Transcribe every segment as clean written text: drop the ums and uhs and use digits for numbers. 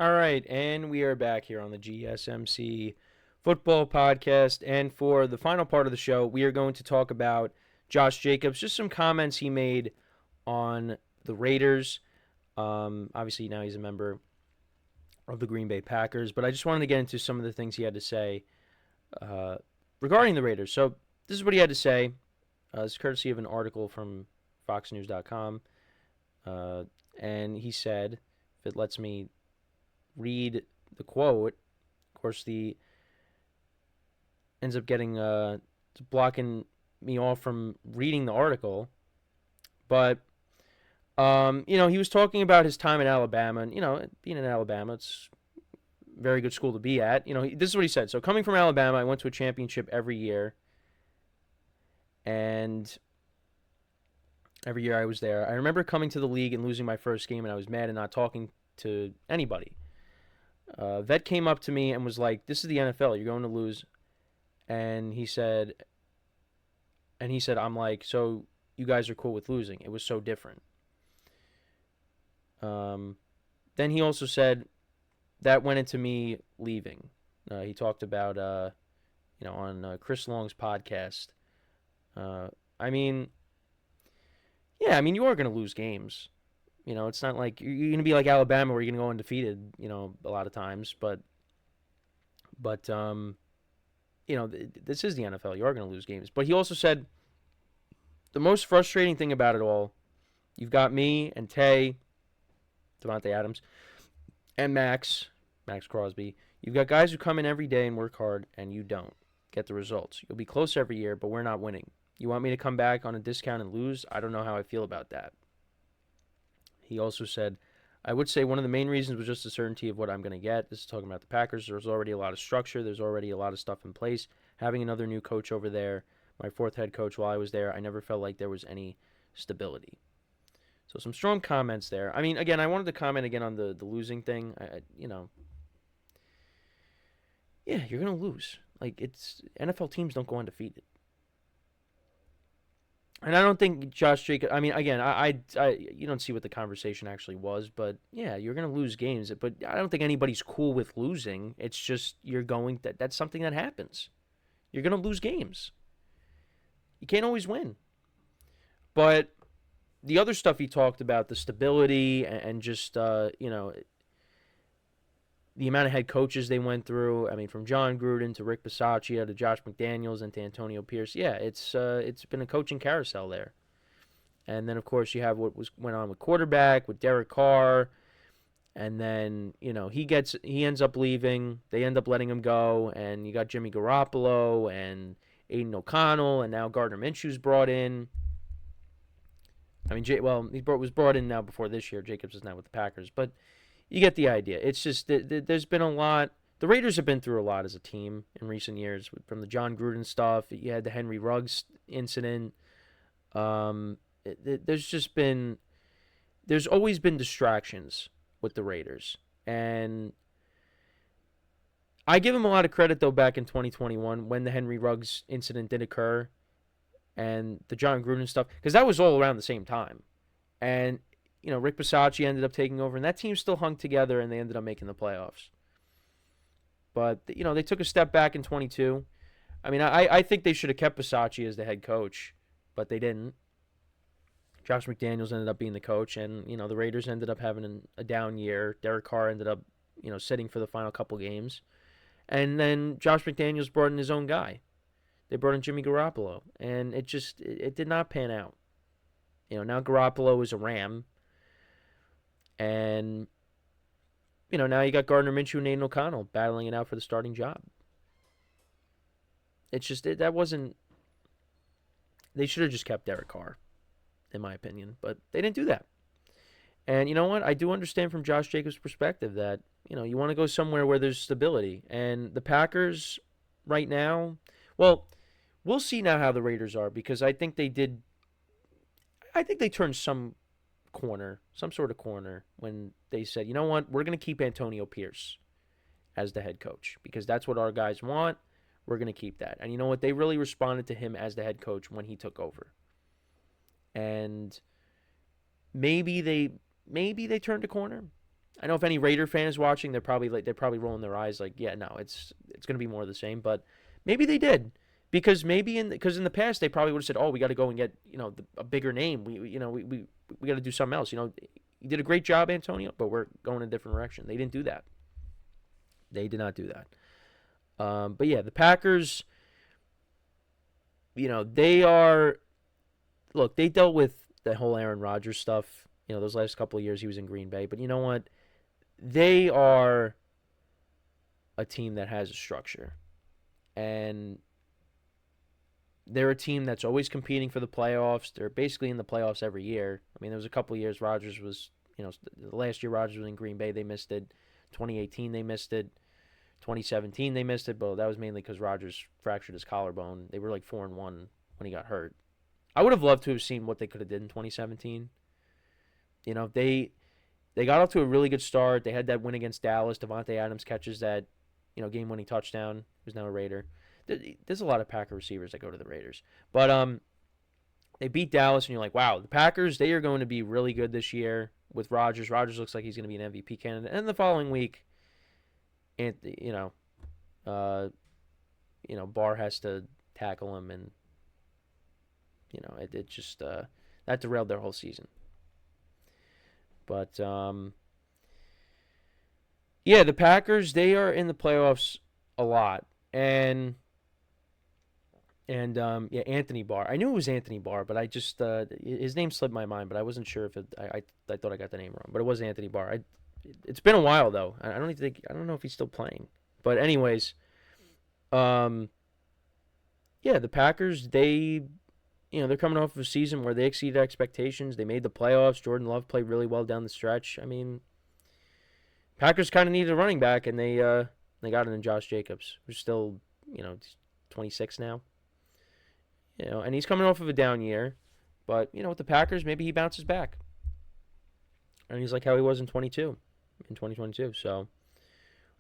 All right, and we are back here on the GSMC football podcast. And for the final part of the show, we are going to talk about Josh Jacobs, just some comments he made on the Raiders. Obviously, now he's a member of the Green Bay Packers, but I just wanted to get into some of the things he had to say uh, regarding the Raiders. So, this is what he had to say. It's courtesy of an article from FoxNews.com. And he said, if it lets me read the quote. Of course, the ends up getting blocking me off from reading the article. But he was talking about his time in Alabama, and being in Alabama, it's a very good school to be at. This is what he said. So, coming from Alabama, I went to a championship every year, and every year I was there. I remember coming to the league and losing my first game, and I was mad and not talking to anybody. Vet came up to me and was like, "This is the NFL. You're going to lose." And he said, "I'm like, so you guys are cool with losing?" It was so different. Then he also said that went into me leaving. He talked about, on Chris Long's podcast. I mean, yeah, you are going to lose games. It's not like you're going to be like Alabama where you're going to go undefeated, a lot of times. But this is the NFL. You are going to lose games. But he also said the most frustrating thing about it all, you've got me and Tay, Devontae Adams, and Max Crosby. You've got guys who come in every day and work hard, and you don't get the results. You'll be close every year, but we're not winning. You want me to come back on a discount and lose? I don't know how I feel about that. He also said, I would say one of the main reasons was just the certainty of what I'm going to get. This is talking about the Packers. There's already a lot of structure. There's already a lot of stuff in place. Having another new coach over there, my fourth head coach while I was there, I never felt like there was any stability. So some strong comments there. Again, I wanted to comment again on the losing thing. Yeah, you're going to lose. Like, it's NFL teams don't go undefeated. And I don't think Josh Jacobs. Again, I you don't see what the conversation actually was, but yeah, you're gonna lose games. But I don't think anybody's cool with losing. It's just that's something that happens. You're gonna lose games. You can't always win. But the other stuff he talked about, the stability and just the amount of head coaches they went through. From John Gruden to Rick Bisaccia to Josh McDaniels and to Antonio Pierce. Yeah, it's been a coaching carousel there. And then, of course, you have what went on with quarterback, with Derek Carr. And then, he ends up leaving. They end up letting him go. And you got Jimmy Garoppolo and AidanO'Connell. And now Gardner Minshew's brought in. He was brought in now before this year. Jacobs is now with the Packers. But you get the idea. It's just there's been a lot. The Raiders have been through a lot as a team in recent years, from the John Gruden stuff. You had the Henry Ruggs incident. There's always been distractions with the Raiders, and I give them a lot of credit though. Back in 2021, when the Henry Ruggs incident did occur, and the John Gruden stuff, because that was all around the same time, and Rick Bisaccia ended up taking over, and that team still hung together, and they ended up making the playoffs. But, they took a step back in 22. I think they should have kept Bisaccia as the head coach, but they didn't. Josh McDaniels ended up being the coach, and, the Raiders ended up having a down year. Derek Carr ended up, sitting for the final couple games. And then Josh McDaniels brought in his own guy. They brought in Jimmy Garoppolo, and it did not pan out. Now Garoppolo is a Ram. And, now you got Gardner Minshew and AidanO'Connell battling it out for the starting job. It's just, that wasn't, they should have just kept Derek Carr, in my opinion. But they didn't do that. And you know what? I do understand from Josh Jacobs' perspective that, you want to go somewhere where there's stability. And the Packers right now, well, we'll see now how the Raiders are, because I think they turned some sort of corner, when they said, you know what, we're going to keep Antonio Pierce as the head coach because that's what our guys want. We're going to keep that. And you know what, they really responded to him as the head coach when he took over. And maybe they turned a corner. I know if any Raider fan is watching, they're probably rolling their eyes like, yeah, no, it's going to be more of the same. But maybe they did, because in the past they probably would have said, oh, we got to go and get a bigger name. We got to do something else. You did a great job, Antonio, but we're going in a different direction. They didn't do that. They did not do that. But yeah, the Packers, they are. Look, they dealt with the whole Aaron Rodgers stuff. Those last couple of years he was in Green Bay. But you know what? They are a team that has a structure. And they're a team that's always competing for the playoffs. They're basically in the playoffs every year. I mean, there was a couple of years Rodgers was, the last year Rodgers was in Green Bay, they missed it. 2018, they missed it. 2017, they missed it, but that was mainly because Rodgers fractured his collarbone. They were like 4-1 when he got hurt. I would have loved to have seen what they could have did in 2017. They got off to a really good start. They had that win against Dallas. Davante Adams catches that, game-winning touchdown. Who's now a Raider. There's a lot of Packer receivers that go to the Raiders. But they beat Dallas, and you're like, wow, the Packers, they are going to be really good this year with Rodgers. Rodgers looks like he's going to be an MVP candidate. And the following week, Barr has to tackle him, and it just that derailed their whole season. But yeah, the Packers, they are in the playoffs a lot, and Anthony Barr. I knew it was Anthony Barr, but I just his name slipped my mind, but I wasn't sure if I thought I got the name wrong, but it was Anthony Barr. It's been a while though. I don't know if he's still playing, but anyways, yeah, the Packers, they're coming off of a season where they exceeded expectations. They made the playoffs. Jordan Love played really well down the stretch. I mean, Packers kind of needed a running back, and they got it in Josh Jacobs, who's still 26 now. And he's coming off of a down year, but with the Packers, maybe he bounces back, and he's like how he was in 2022. So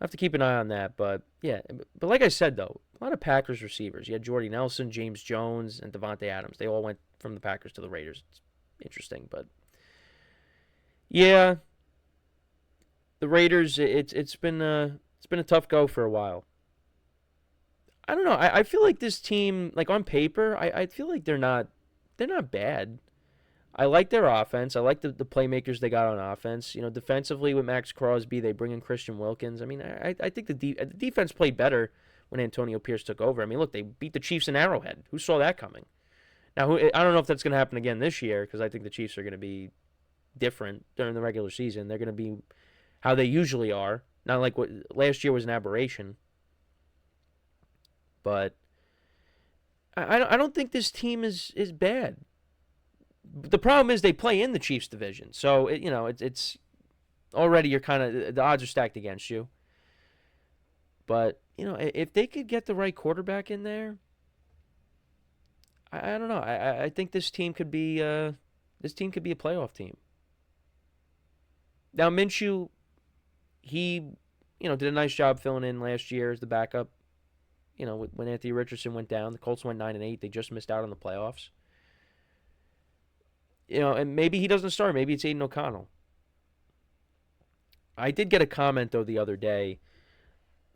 I have to keep an eye on that. But yeah, but like I said though, a lot of Packers receivers. You had Jordy Nelson, James Jones, and Davante Adams. They all went from the Packers to the Raiders. It's interesting, but yeah, the Raiders. It's been a tough go for a while. I don't know. I feel like this team, like on paper, I feel like they're not bad. I like their offense. I like the playmakers they got on offense. Defensively with Max Crosby, they bring in Christian Wilkins. I mean, I think the defense played better when Antonio Pierce took over. I mean, look, they beat the Chiefs in Arrowhead. Who saw that coming? Now, I don't know if that's going to happen again this year, because I think the Chiefs are going to be different during the regular season. They're going to be how they usually are. Not like what last year was an aberration. But I don't think this team is bad. The problem is they play in the Chiefs division, so it's already you're kind of the odds are stacked against you. But if they could get the right quarterback in there, I don't know. I think this team could be a playoff team. Now Minshew, he did a nice job filling in last year as the backup. When Anthony Richardson went down, the Colts went 9-8. They just missed out on the playoffs. And maybe he doesn't start. Maybe it's AidanO'Connell. I did get a comment, though, the other day.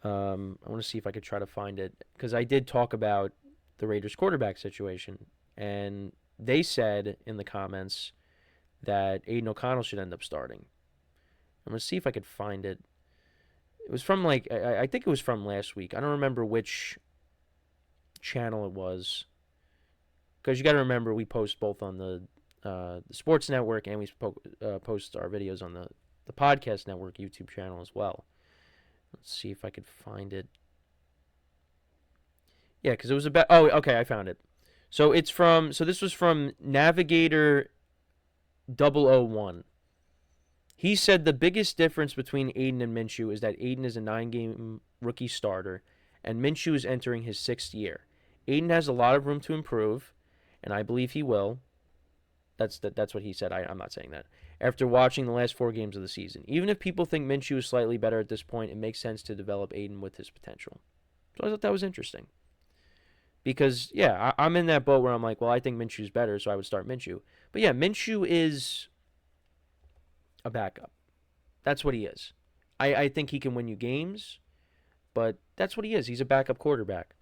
I want to see if I could try to find it, because I did talk about the Raiders quarterback situation. And they said in the comments that AidanO'Connell should end up starting. I'm going to see if I could find it. It was from I think it was from last week. I don't remember which channel it was, because you got to remember we post both on the Sports Network, and we post our videos on the Podcast Network YouTube channel as well. Let's see if I could find it. Yeah, because it was about. Oh, okay, I found it. So this was from Navigator 001. He said the biggest difference between Aidan and Minshew is that Aidan is a 9-game rookie starter, and Minshew is entering his 6th year. Aidan has a lot of room to improve, and I believe he will. That's what he said. I'm not saying that. After watching the last 4 games of the season. Even if people think Minshew is slightly better at this point, it makes sense to develop Aidan with his potential. So I thought that was interesting. Because, yeah, I'm in that boat where I'm like, well, I think Minshew's better, so I would start Minshew. But, yeah, Minshew is a backup. That's what he is. I think he can win you games, but that's what he is. He's a backup quarterback.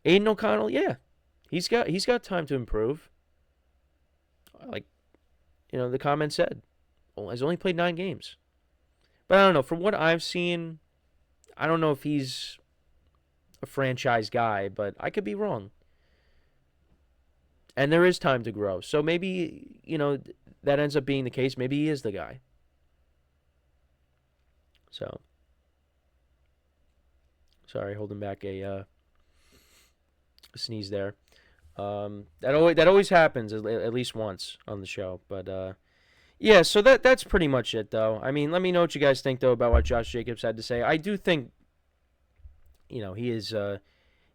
AidanO'Connell, yeah, he's got time to improve. Like the comment said, well, he's only played 9 games. But I don't know. From what I've seen, I don't know if he's a franchise guy, but I could be wrong. And there is time to grow. So maybe, that ends up being the case. Maybe he is the guy. So, sorry, holding back a sneeze there. That always happens at least once on the show. But yeah, so that's pretty much it, though. I mean, let me know what you guys think, though, about what Josh Jacobs had to say. I do think, he is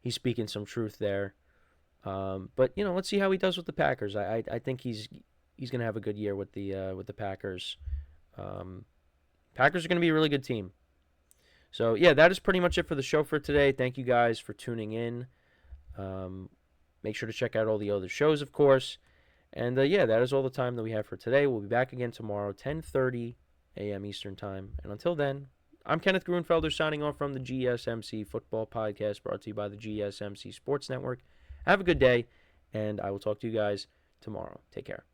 he's speaking some truth there. But let's see how he does with the Packers. I think he's going to have a good year with the Packers. Packers are going to be a really good team. So yeah, that is pretty much it for the show for today. Thank you guys for tuning in. Make sure to check out all the other shows, of course. And yeah, that is all the time that we have for today. We'll be back again tomorrow, 10:30 a.m. Eastern Time. And until then, I'm Kenneth Grunfelder signing off from the GSMC Football Podcast, brought to you by the GSMC Sports Network. Have a good day, and I will talk to you guys tomorrow. Take care.